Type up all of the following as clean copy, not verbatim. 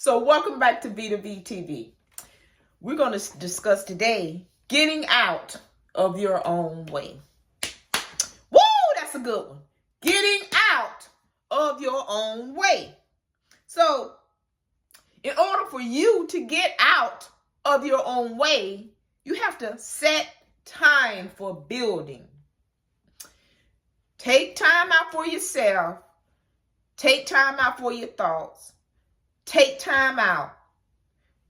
So welcome back to Veeta Vee TV. We're going to discuss today getting out of your own way. Woo, that's a good one. Getting out of your own way. So in order for you to get out of your own way, you have to set time for building. Take time out for yourself. Take time out for your thoughts. Take time out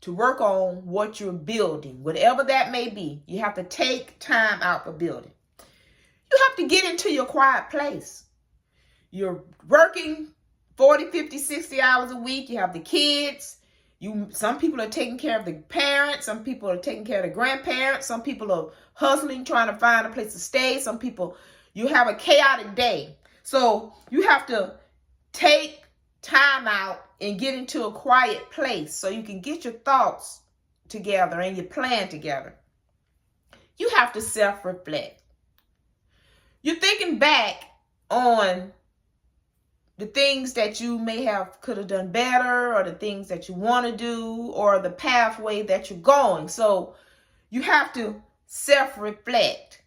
to work on what you're building, whatever that may be. You have to take time out for building. You have to get into your quiet place. You're working 40, 50, 60 hours a week. You have the kids. Some people are taking care of the parents. Some people are taking care of the grandparents. Some people are hustling, trying to find a place to stay. Some people, you have a chaotic day. So you have to take time out and get into a quiet place so you can get your thoughts together and your plan together. You have to self-reflect. You're thinking back on the things that you could have done better, or the things that you want to do, or the pathway that you're going. So you have to self-reflect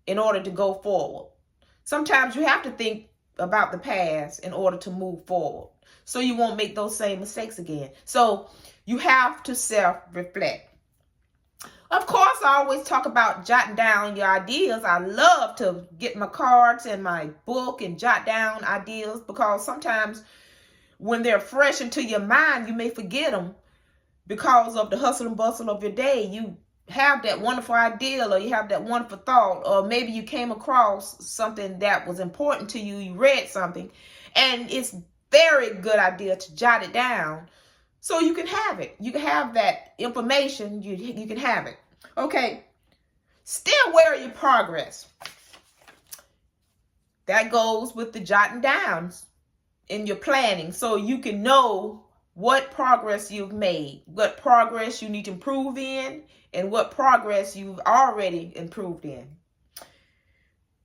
in order to go forward. Sometimes you have to think about the past in order to move forward, so you won't make those same mistakes again. So you have to self-reflect. Of course, I always talk about jotting down your ideas. I love to get my cards and my book and jot down ideas, because sometimes when they're fresh into your mind, you may forget them because of the hustle and bustle of your day. You have that wonderful idea, or you have that wonderful thought, or maybe you came across something that was important to you. You read something, and it's very good idea to jot it down so you can have it. You can have that information. You can have it. Okay. Stay aware of your progress. That goes with the jotting downs in your planning, so you can know what progress you've made, what progress you need to improve in, and what progress you've already improved in.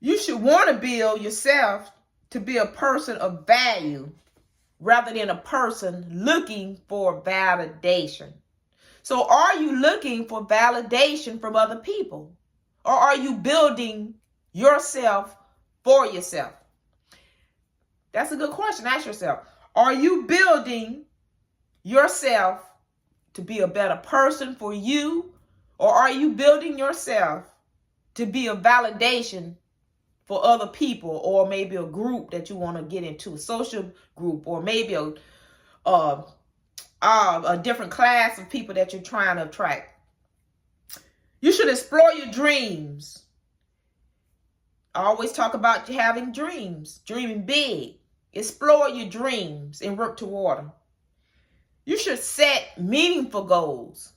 You should want to build yourself to be a person of value rather than a person looking for validation. So are you looking for validation from other people? Or are you building yourself for yourself? That's a good question. Ask yourself. Are you building yourself to be a better person for you? Or are you building yourself to be a validation for other people, or maybe a group that you want to get into, a social group, or maybe a different class of people that you're trying to attract? You should explore your dreams. I always talk about having dreams, dreaming big. Explore your dreams and work toward them. You should set meaningful goals.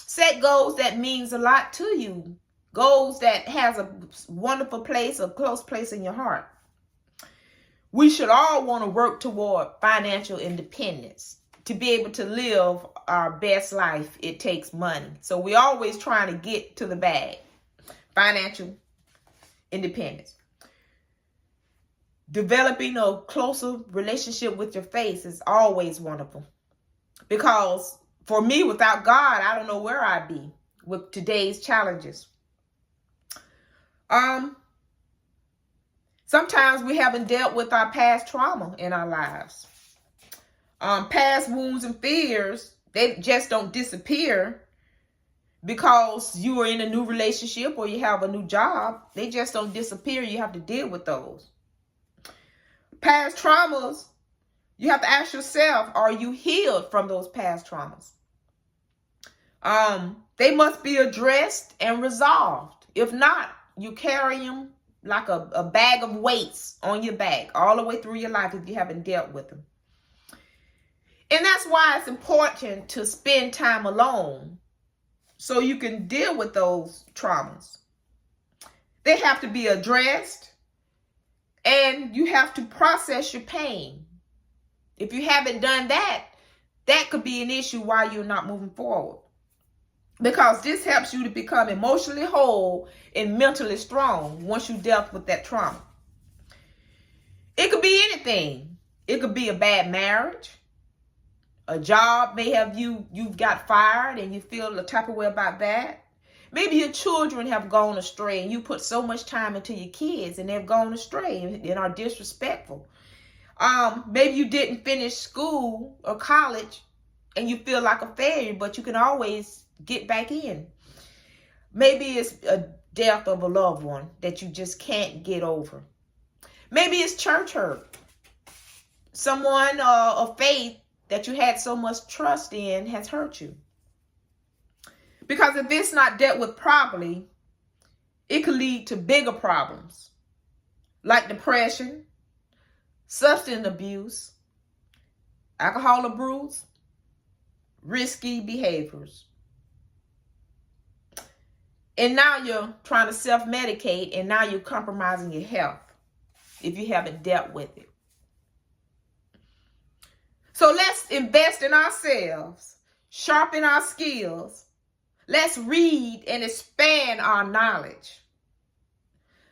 Set goals that means a lot to you. Goals that has a wonderful place, a close place in your heart. We should all want to work toward financial independence. To be able to live our best life, it takes money. So we're always trying to get to the bag. Financial independence. Developing a closer relationship with your faith is always wonderful. Because for me, without God, I don't know where I'd be with today's challenges. Sometimes we haven't dealt with our past trauma in our lives. Past wounds and fears, they just don't disappear because you are in a new relationship or you have a new job. They just don't disappear. You have to deal with those. Past traumas, you have to ask yourself, are you healed from those past traumas? They must be addressed and resolved. If not, you carry them like a bag of weights on your back all the way through your life if you haven't dealt with them. And that's why it's important to spend time alone so you can deal with those traumas. They have to be addressed, and you have to process your pain. If you haven't done that, that could be an issue why you're not moving forward. Because this helps you to become emotionally whole and mentally strong once you dealt with that trauma. It could be anything. It could be a bad marriage, A job may have you've got fired and you feel the type of way about that. Maybe your children have gone astray and you put so much time into your kids and they've gone astray and are disrespectful. Maybe you didn't finish school or college and you feel like a failure, but you can always get back in. Maybe it's a death of a loved one that you just can't get over. Maybe it's church hurt. Someone of faith that you had so much trust in has hurt you. Because if it's not dealt with properly, it could lead to bigger problems like depression, substance abuse, alcohol abuse, risky behaviors. And now you're trying to self-medicate, and now you're compromising your health if you haven't dealt with it. So let's invest in ourselves, sharpen our skills. Let's read and expand our knowledge.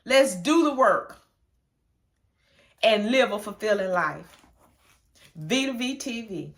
Let's do the work and live a fulfilling life. Veeta Vee TV.